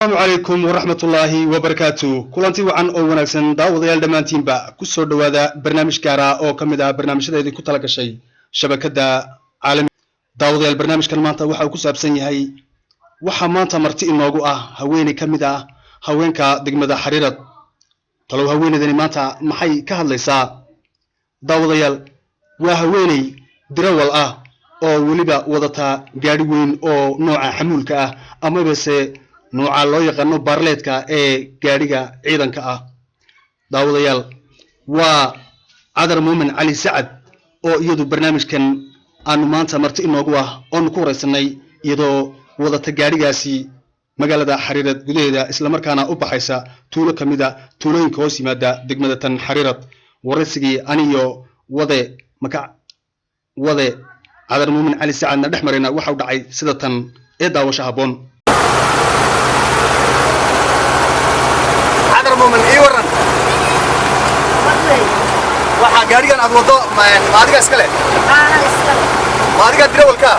السلام عليكم ورحمة الله وبركاته. كلانتي وعن أو ونكسن داود يال دمانتين با كسر دوادا برنامج كارا أو كمدا برنامج هذا كتلا كشيء شبكة عالم داود يال برنامج كلمانتا وحا كسب سني هاي وحا مانتا مرتي الموضوع هويني كمدا هوينكا دقمدا حريرة طلو هويني ذني مانتا محي كهاليسا داود يال وهويني درول أو ولبا وضتا جاريوين أو نوع حمولك أما بس nooca loo yaqaano barleedka ee gaariga ciidanka ah daawadayaal waa Cadar Muumin Cali Sacad oo iyadu barnaamijkan aanu maanta marti inoogu ah oo ku wareysanay iyadoo wadata gaarigaasi magaalada Xariirad gudaheeda isla markaana u baxaysa tuulo kamida tuulooyinka hoos yimaada degmada tan Xariirad wareysigii aniyo wade Cadar Muumin Cali Sacadna dhexmarina waxa uu dhacay sida tan ee daawasho haboon من إيورن waxaa gaarigan aad wado ma adiga iska leh ma adiga dirawalka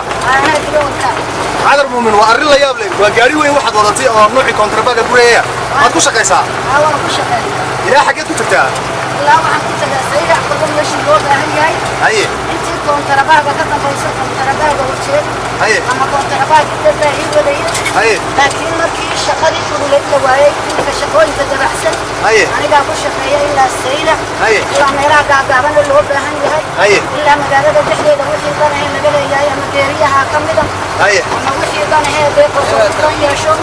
Cadar Muumin waa arrin la yaab leh waa gaari weyn waxaad wadatay oo nooci kontrabaga gureeya waad ku shaqaysaa waan ku shaqeeyaa ilaa xageed ku tagtaa ilaa waxaan ku tagaa sayda qodon meesha loo baahan yahay haye intii kontrabaga ka dambaysa kontrabaga horjeed haye ama kontrabaga dadka ay wadayeen haye laakiin markii shaqadii fuduleyd la waayay inta shaqooyinka dabacsan haye aniga ku shaqeeya ilaa sayda haye ilaa meelaha gaagaaban oo loo baahan yahay haye ilaa magaalada dhexdeeda wixii danahay laga leeyahay ama geeriyaha ka mid ah haye ama wixii danahay beeqo yeesho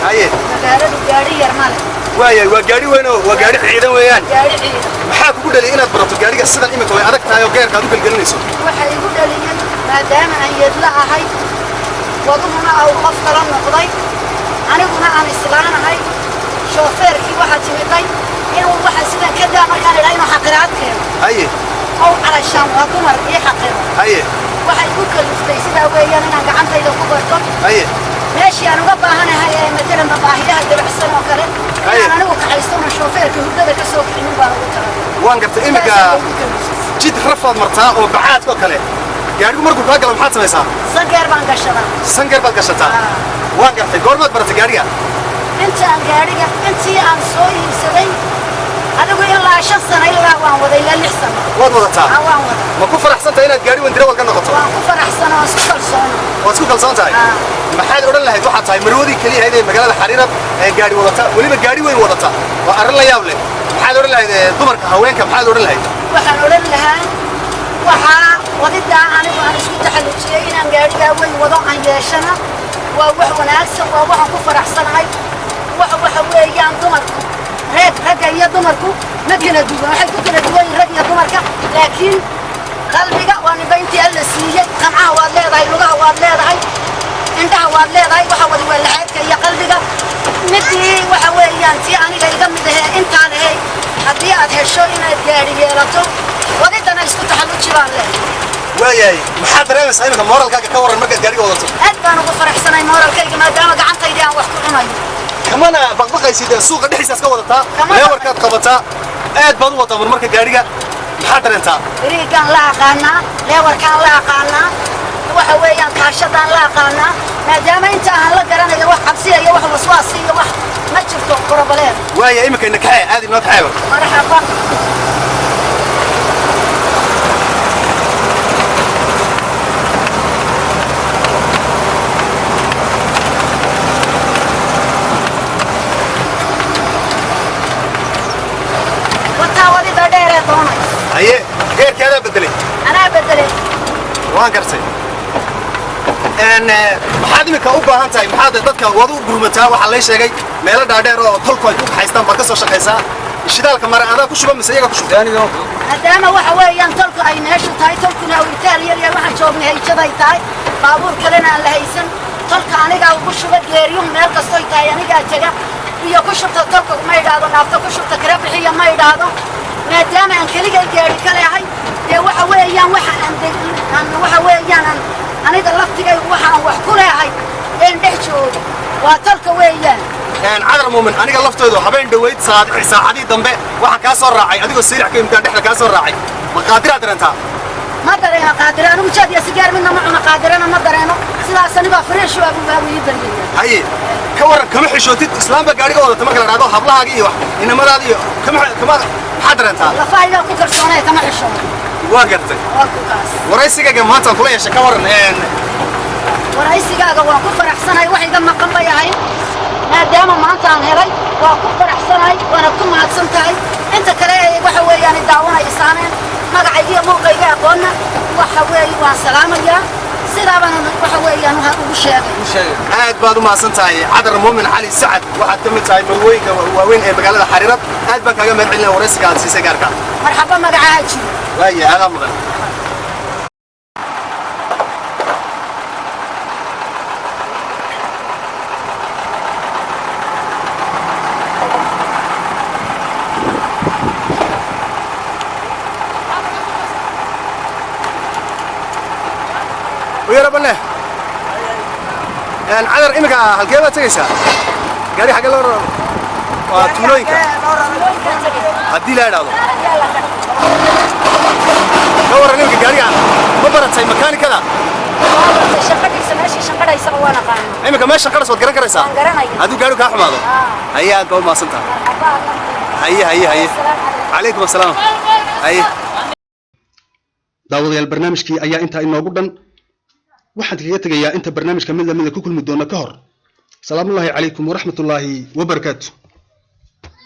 haye magaalada gaari yar ma leh waa gaari weyn oo waa gaari ciidan weeyaan gaari ciidan maxaa kugu dhaliyay inaad barato gaariga sidan imika way adag tahay oo geerka aad u galgalinayso waxa igu dhaliyay maadaama aan yadla ahay waduna oo qof kala noqday aniguna aan islaanahay shofeerkii waxa timiday inuu waxa sidan ka daa markaan ilaa inuu xaqiraad keeno haye oo calashaan waa dumar ii xaqiro haye waxa igu kaliftay sidaa weeyaan inaan gacantayda ku barto haye meeshii aan uga baahanahay ee matalan baahiyaha dabacsan oo kale inaan anigu kaxaystona shofeerka hurdada ka soo kicinin baan ugu talagalay waan gartay imika jid rafaad martaa oo bacaadka kale gaarigu markuu kaa galo maxaad samaysaa sangeer baan gashadaa sangeer baad gashataa waan gartay goormaad baratay gaariga intii aan soo iibsaday adigu ilaa 5 sano ilaa waan waday ilaa 6 sano waad wadataa waan wadaa ma ku faraxsantahay inaad gaari weyn dirawal ka noqoto waan ku faraxsan oo isku kalsoon waad isku kalsoon tahay maxaad odhan lahayd waxaad tahay marwadii kaliya ahayd ee magaalada Xariirad ee gaari wadata waliba gaari weyn wadata waa arrin la yaab leh maxaad odhan lahayd dumarka haweenka maxaad odhan lahayd waxaan odhan lahaa waxaa wadida anigu aan isku taxallujiyay inaan gaariga weyn wado aan yeeshana waa wax wanaagsan waa waxaan ku faraxsanahay waxa weeyaan dumarku ragga iyo dumarku ma kala duwan waxay ku kala duwan yihiin rag iyo dumarka laakiin qalbiga waa nibayntii alla siiyay qamcaha waad leedahay lugaha waad leedahay indhaha waad leedahay waxa wadi waa lacaadka iyo qalbiga midii waxa weeyaan tii aniga iga mid ah intaan ahay haddii aad hesho inaad gaari yeelato wadidana isku taxalluji baan leeyahay waayahay maxaad dareemaysaa imika moralkaaga ka waran markaad gaariga wadato aad baan ugu faraxsanahay moralkayga maadaama gacantaydii aan wax ku cunayo kamana baqbaqaysid suuqa dhexdiisa ka wadataa leewarkaad qabataa aad baad u wadaa marka gaariga maxaad dareentaa biriigaan la aqaanaa leewarkaan la aqaanaa waxa weeyaan kaashadaan la aqaanaa maadaama inta aan la garanayo wax cabsiya iyo wax waswaas iyo wax ma jirto problem waaya imika inna kaxee aad inoo kaxee marxaba haye geerkii adaa bedelay anaa bedelay waan gartay maxaad imika u baahan tahay maxaad dadka wada u gurmataa waxaa lay sheegay meelo dhaadheer oo tolku ay ku kaxaystaan baad ka soo shaqaysaa shidaalka mara adaa ku shuba mise iyaga ku shubtay maadaama waxa weeyaan tolku ay meeshu tahay tolkuna uu itaal yar yar waxaan joognay hayjaday tahay baabuur kalena aan la haysan tolka anigaa ugu shuba geeriyuhu meel kastoy tahay anigaa tega iyo ku shubta tolka ma idhaahdo naafta ku shubta kala bixiya ma idhaahdo maadaama aan keliga gaari ka leeyahay dee waxa weeyaan waxa weeyaan aniga laftigaygu waxa aan wax ku leeyahay een dhex joogo waa tolka weeyaan Cadar Muumin aniga laftoodu habeen dhaweyd saacadii dambe waxaan ka soo raacay adigoo sariix ka imtaan dhexda ka soo raacay ma qaadira dareenta ما درينا قادر أنا مشاد يا سجار منا معنا قادر أنا ما درينا سلا سنبا فريش وأبو بابو يدري هاي كورن كم حشوتي إسلام بقاري قوة تمر كلا هذا حبلها هذه واحد إنما هذه كم حضر أنت لا فايدة كتر سنة كم حشون واقرت وكاس ورئيسك جم هاتن كلها يشكورن ورئيسك هذا وكفر أحسن هاي واحد لما قام بيعين دائما ما أنت عن هاي وكفر أحسن هاي وأنا كم أحسن هاي أنت كلا وحوي يعني دعونا إنسانين ما قاعد موقع يقولنا وحوي والسلام يا سلامنا وحوي يعني وشاق aad baad u maasantahay cadar muumin xali sacad waxaad ka mid tahay marweyga waaweyn ee magaalada xariirad aad baan kaaga mahadcelinaa waraysiga aad siisay gaarka مرحبا مقعد waaya aad mudan ويا ربنا عذر إمك هالكيبة تجيسها قاري حق الله وتولوينك هدي لا هذا دور إمك قاري ما برد زي مكان كذا شقدي سوانا قان إمك ما شقرس وتقرن كريسا هذو قاري كأحمد هيا أنت أول ما صنتها هيا عليكم السلام هيا daawadayaal barnaamijkii ayaa intaa inoogu dhan waxaan kaga tagayaa inta barnaamijka mid lamida ku kulmi doona ka hor salaamu calaykum waraxmatullaahi wabarakaatu